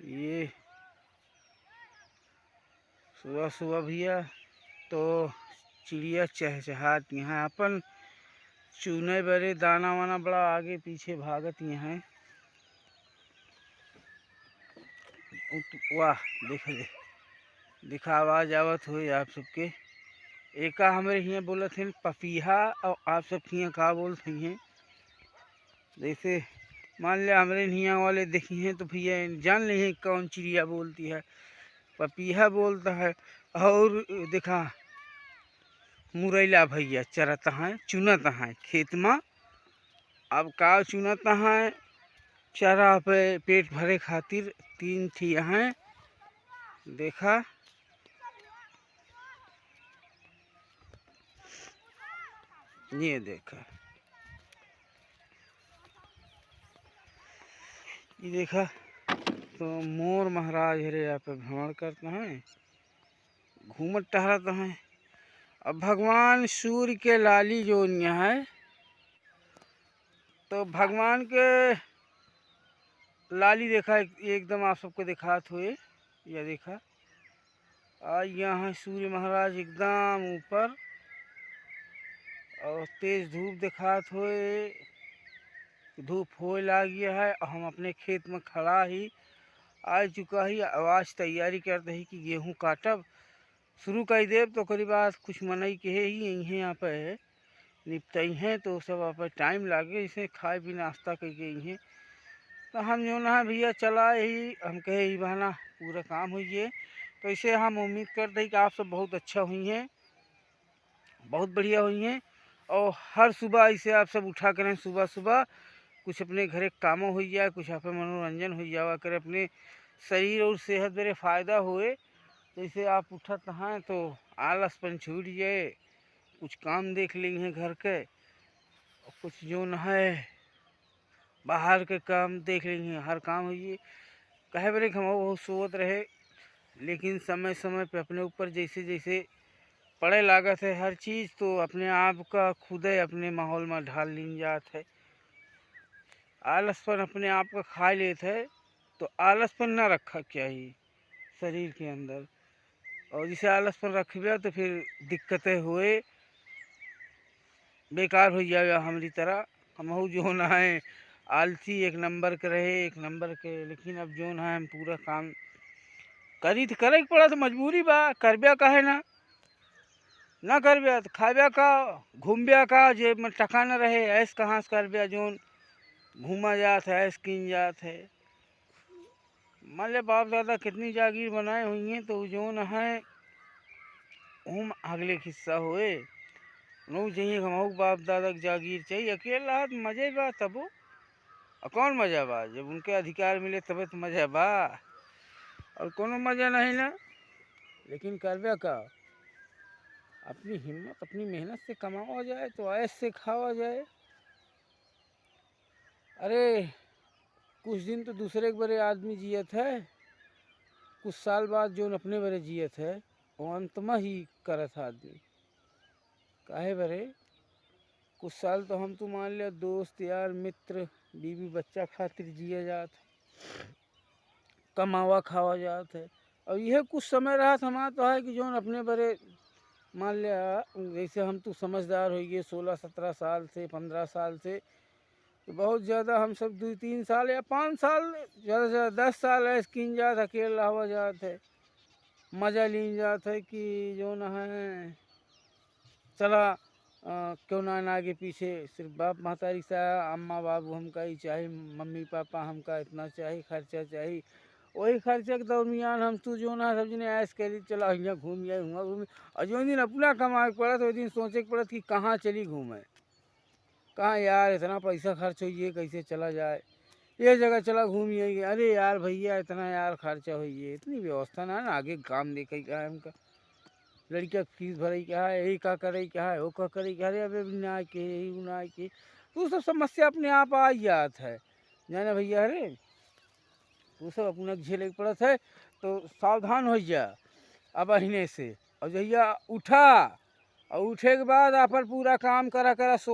ये सुबह सुबह भैया तो चिड़िया चहचहाती हैं। अपन चुने बड़े दाना वाना बड़ा आगे पीछे भागत हैं। वाह दिखा आवाज आवत हो आप सबके। एका हमारे यहाँ बोलत हैं पपीहा और आप सब यहाँ का बोलते हैं। जैसे मान लिया हमारे यहाँ वाले देखी हैं तो भैया जान ले हैं कौन चिड़िया बोलती है। पपीहा बोलता है। और देखा मुरैला भैया चरता है चुनता है खेत में। अब का चुनता है चारा पे पेट भरे खातिर 3 थी हैं। देखा ये देखा ये देखा तो मोर महाराज हरे यहाँ पे भ्रमण करते हैं घूमत टहरते हैं। अब भगवान सूर्य के लाली जो है तो भगवान के लाली देखा एकदम आप सबको दिखात हुए। यह देखा आज यहाँ सूर्य महाराज एकदम ऊपर और तेज धूप दिखात हुए। धूप हो ला गया है और हम अपने खेत में खड़ा ही आ चुका ही। आवाज़ तैयारी करते ही कि गेहूँ काटब शुरू कर देव तो करीब आज कुछ मनई के ही यहीं यहाँ पे निपटई हैं तो सब आप टाइम लागे इसे खाए भी नाश्ता कर गई हैं। तो हम जो ना भैया चला ही हम कहे ही बहाना पूरा काम हुई है। तो इसे हम उम्मीद करते हैं कि आप सब बहुत अच्छा हुई हैं बहुत बढ़िया हुई हैं। और हर सुबह इसे आप सब उठा करें सुबह सुबह कुछ अपने घरे कामों हो जाए कुछ आप मनोरंजन हो जावा करे अपने शरीर और सेहत मेरे फ़ायदा हुए। तो इसे आप उठत हैं तो आलसपन छूट जाए कुछ काम देख लेंगे घर के और कुछ जो न है बाहर के काम देख लेंगे। हर काम हुई कहे बड़े हम बहुत सोच रहे लेकिन समय समय पे अपने ऊपर जैसे जैसे पड़े लागत है हर चीज़ तो अपने आप का खुद अपने माहौल में ढाल लीन जात है। आलसपन अपने आप का खा लेते है तो आलसपन ना रखा चाहिए शरीर के अंदर। और जिसे आलसपन रखबे तो फिर दिक्कतें हुए बेकार हो जाएगा हमारी तरह। हम जो ना है आलसी एक नंबर के रहे एक नंबर के लेकिन अब जो ना है हम पूरा काम करी तो करे पड़ा तो मजबूरी बा करबे का है ना करबे तो खाबे का घूमबे का जेब में टका न रहे ऐस कहाँ से करबे जोन घूमा जात है ऐस किन जात है। मान ले बाप दादा कितनी जागीर बनाए हुई हैं तो जो न है हम अगले किस्सा हुए नो चाहिए हम बाप दादा की जागीर चाहिए अकेला हाथ मजे बा तबो और कौन मजा बा जब उनके अधिकार मिले तबे तो मजा बा और कोनो मजा नहीं ना। लेकिन करबे का अपनी हिम्मत अपनी मेहनत से कमावा जाए तो ऐश से खावा जाए। अरे कुछ दिन तो दूसरे के बड़े आदमी जियत है कुछ साल बाद जो अपने बड़े जियत है वो अंत में ही करत आदमी काहे बरे कुछ साल तो हम तो मान लिया दोस्त यार मित्र बीवी बच्चा खातिर जिया जात कमावा खावा जात है। और यह कुछ समय रहा हमारा तो है कि जो अपने बड़े मान लिया जैसे हम तो समझदार हो गए 16-17 साल से 15 साल से तो बहुत ज़्यादा हम सब 2-3 साल या 5 साल ज़्यादा से ज़्यादा 10 साल है स्किन जात अकेला हवा जात है मज़ा लीन जात है कि जो न है चला क्यों ना आगे पीछे सिर्फ बाप महतारी सा अम्मा बाबू हमका ही चाहिए मम्मी पापा हमका इतना चाहिए खर्चा चाहिए वही खर्चे के दरमियान हम तो जो ना सब जने ऐश करी चला यहाँ घूम जाए हुआ घूमे। और जो दिन अपना कमाए पड़ा तो दिन सोचे पड़ा कि कहाँ चली घूमे कहाँ यार इतना पैसा खर्च होइए कैसे चला जाए ये जगह चला घूम आइए। अरे यार भैया इतना यार खर्चा होइए इतनी व्यवस्था ना ना आगे काम देखे क्या है हमका लड़किया फीस भरे क्या है यही का करे क्या है वो का करे क्या है अबे ना के यही ना के तो सब समस्या अपने आप आ जात है जाना भैया। अरे वो सब अपना झेले पड़त है तो सावधान हो जा अब अहिने से। और जहिया उठा और उठे के बाद आप पूरा काम करा करा सो